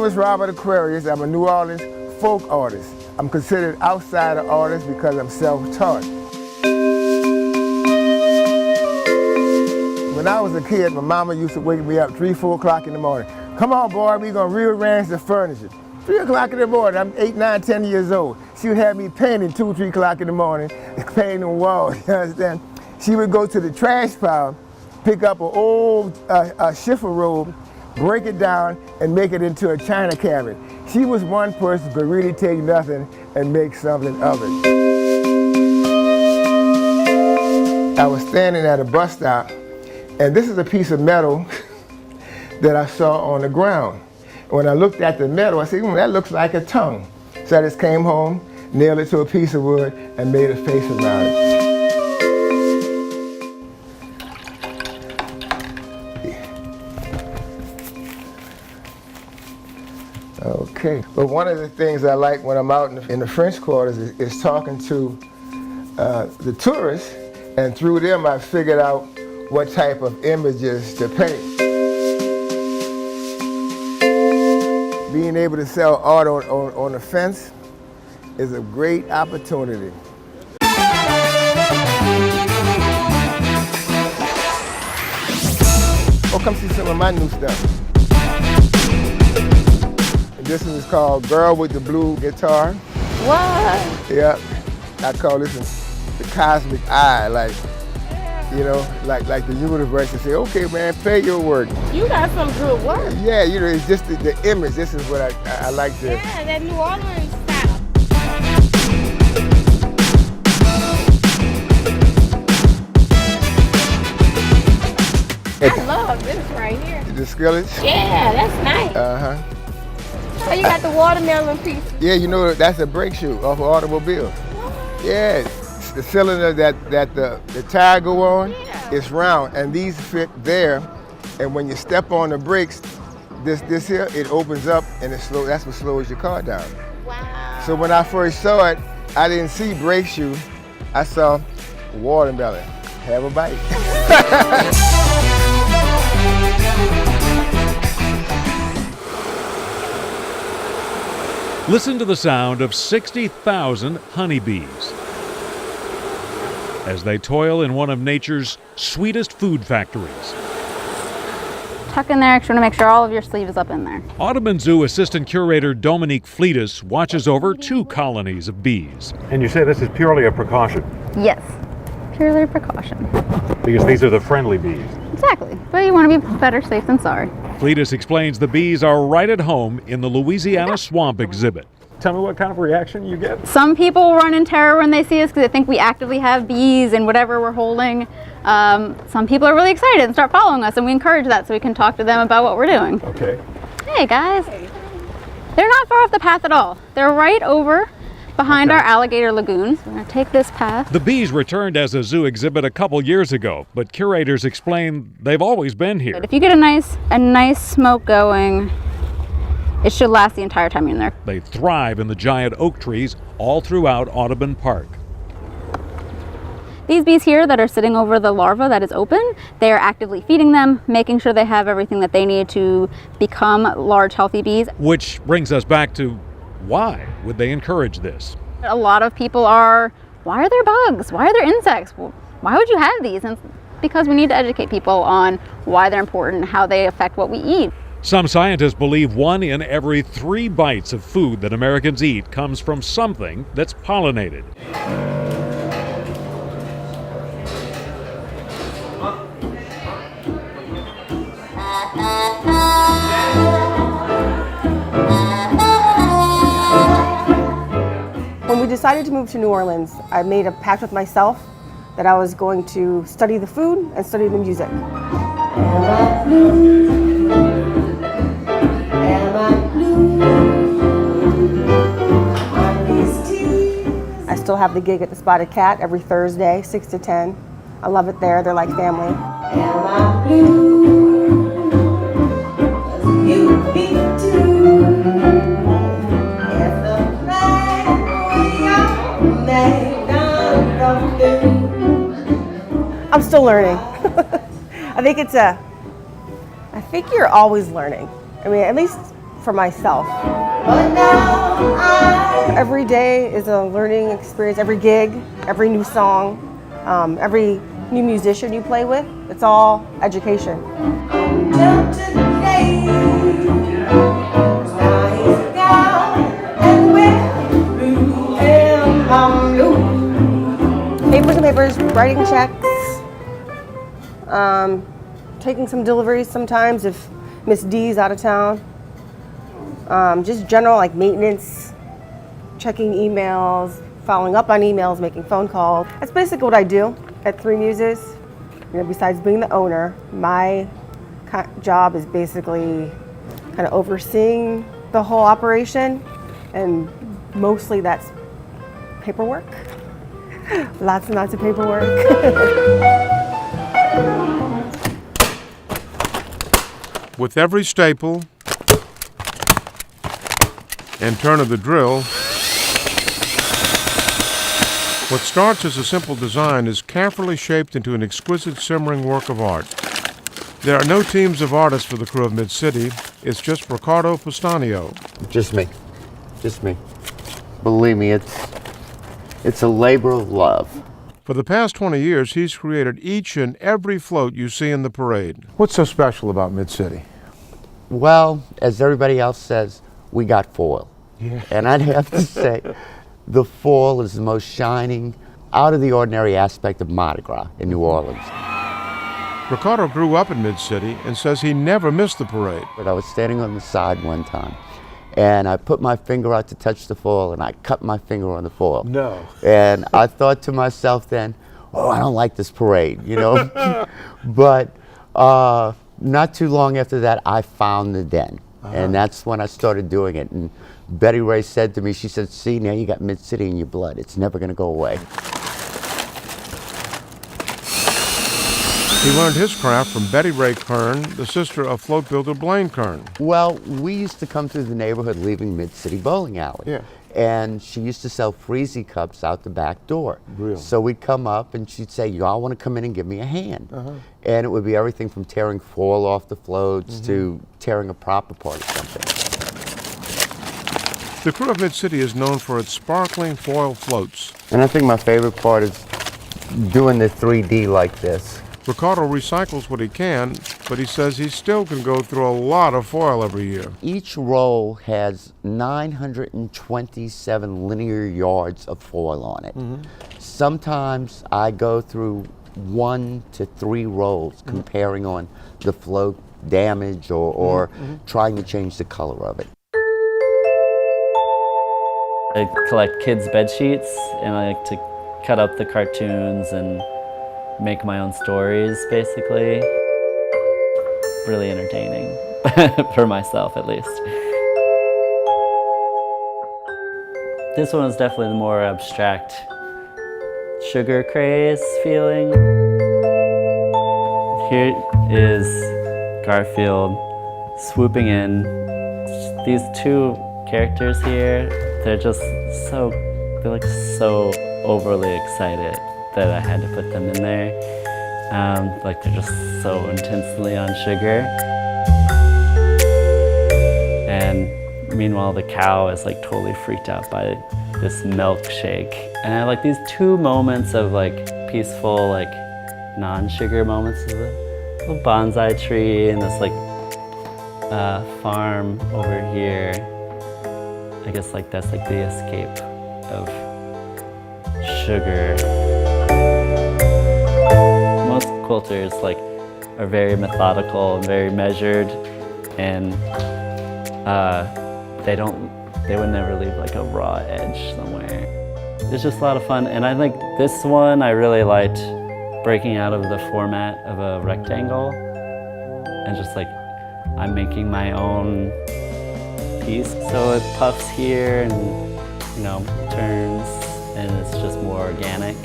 is Robert Aquarius. I'm a New Orleans folk artist. I'm considered outsider artist because I'm self-taught. When I was a kid, my mama used to wake me up 3, 4 o'clock in the morning. Come on, boy, we're gonna rearrange the furniture. 3 o'clock in the morning, I'm 8, 9, 10 years old. She would have me painting 2, 3 o'clock in the morning, painting the walls, you understand? She would go to the trash pile, pick up an old shiffer robe, break it down, and make it into a china cabinet. She was one person who could really take nothing and make something of it. I was standing at a bus stop, and this is a piece of metal that I saw on the ground. When I looked at the metal, I said, that looks like a tongue. So I just came home, nailed it to a piece of wood, and made a face around it. Okay, but one of the things I like when I'm out in the French Quarters is talking to the tourists, and through them I figured out what type of images to paint. Being able to sell art on the fence is a great opportunity. Oh, come see some of my new stuff. And this is called Girl with the Blue Guitar. What? Yeah, I call this the cosmic eye, like, you know, like the universe to say, okay, man, play your work. You got some good work. Yeah, you know, it's just the image. This is what I like to. Yeah, that New Orleans style. I love this right here. The skillets? Yeah, that's nice. Uh-huh. Oh, you got the watermelon piece. Yeah, you know, that's a brake shoe off an automobile. Yeah, the cylinder that the tire go on, it's round, and these fit there. And when you step on the brakes, this here, it opens up and it slow. That's what slows your car down. Wow. So when I first saw it, I didn't see brake shoe. I saw watermelon. Have a bite. Listen to the sound of 60,000 honeybees as they toil in one of nature's sweetest food factories. Tuck in there extra to make sure all of your sleeve is up in there. Audubon Zoo Assistant Curator Dominique Fleetus watches over 2 colonies of bees. And you say this is purely a precaution? Yes, purely a precaution. Because these are the friendly bees. Exactly, but you want to be better safe than sorry. Fleetus explains the bees are right at home in the Louisiana Swamp exhibit. Tell me what kind of reaction you get. Some people run in terror when they see us because they think we actively have bees in whatever we're holding. Some people are really excited and start following us, and we encourage that so we can talk to them about what we're doing. Okay. Hey guys, they're not far off the path at all. They're right over behind our alligator lagoons. We're gonna take this path. The bees returned as a zoo exhibit a couple years ago, but curators explain they've always been here. If you get a nice smoke going, it should last the entire time you're in there. They thrive in the giant oak trees all throughout Audubon Park. These bees here that are sitting over the larva that is open, they are actively feeding them, making sure they have everything that they need to become large, healthy bees. Which brings us back to why would they encourage this? A lot of people are, why are there bugs? Why are there insects? Well, why would you have these? And because we need to educate people on why they're important and how they affect what we eat. Some scientists believe 1 in every 3 bites of food that Americans eat comes from something that's pollinated. When we decided to move to New Orleans, I made a pact with myself that I was going to study the food and study the music. I still have the gig at the Spotted Cat every Thursday, 6 to 10. I love it there. They're like family. Am I blue? You be too. If the I'm still learning. I think you're always learning. I mean, at least for myself. Every day is a learning experience. Every gig, every new song, every new musician you play with, it's all education. Papers and papers, writing checks, taking some deliveries sometimes if Miss D's out of town. Just general like maintenance, checking emails, following up on emails, making phone calls. That's basically what I do at Three Muses. You know, besides being the owner, my job is basically kind of overseeing the whole operation, and mostly that's paperwork. Lots and lots of paperwork. With every staple and turn of the drill, what starts as a simple design is carefully shaped into an exquisite simmering work of art. There are no teams of artists for the crew of Mid-City. It's just Ricardo Pistanio. Just me. Believe me, it's a labor of love. For the past 20 years, he's created each and every float you see in the parade. What's so special about Mid-City? Well, as everybody else says, we got foil. Yeah. And I'd have to say, the foil is the most shining, out of the ordinary aspect of Mardi Gras in New Orleans. Ricardo grew up in Mid-City and says he never missed the parade. But I was standing on the side one time, and I put my finger out to touch the foil, and I cut my finger on the foil. No. And I thought to myself then, oh, I don't like this parade, you know? But not too long after that, I found the den. And that's when I started doing it. And Betty Ray said to me, she said, see, now you got Mid-City in your blood. It's never going to go away. He learned his craft from Betty Ray Kern, the sister of float builder Blaine Kern. Well, we used to come through the neighborhood leaving Mid-City Bowling Alley. Yeah. And she used to sell freezy cups out the back door. Really? So we'd come up and she'd say, y'all want to come in and give me a hand? And it would be everything from tearing foil off the floats to tearing a prop apart or something. The crew of Mid-City is known for its sparkling foil floats. And I think my favorite part is doing the 3D like this. Ricardo recycles what he can, but he says he still can go through a lot of foil every year. Each roll has 927 linear yards of foil on it. Sometimes I go through 1 to 3 rolls comparing on the float damage or trying to change the color of it. I collect kids' bed sheets, and I like to cut up the cartoons and make my own stories, basically. Really entertaining, for myself at least. This one is definitely the more abstract sugar craze feeling. Here is Garfield swooping in. These two characters here, they're like so overly excited that I had to put them in there. Like they're just so intensely on sugar. And meanwhile, the cow is like totally freaked out by this milkshake. And I like these two moments of like peaceful, like non-sugar moments of a little bonsai tree and this like farm over here. I guess like that's like the escape of sugar. Most quilters like are very methodical and very measured, and they would never leave like a raw edge somewhere. It's just a lot of fun, and I think this one I really liked breaking out of the format of a rectangle and just like I'm making my own piece. So it puffs here and, you know, turns, and it's just more organic.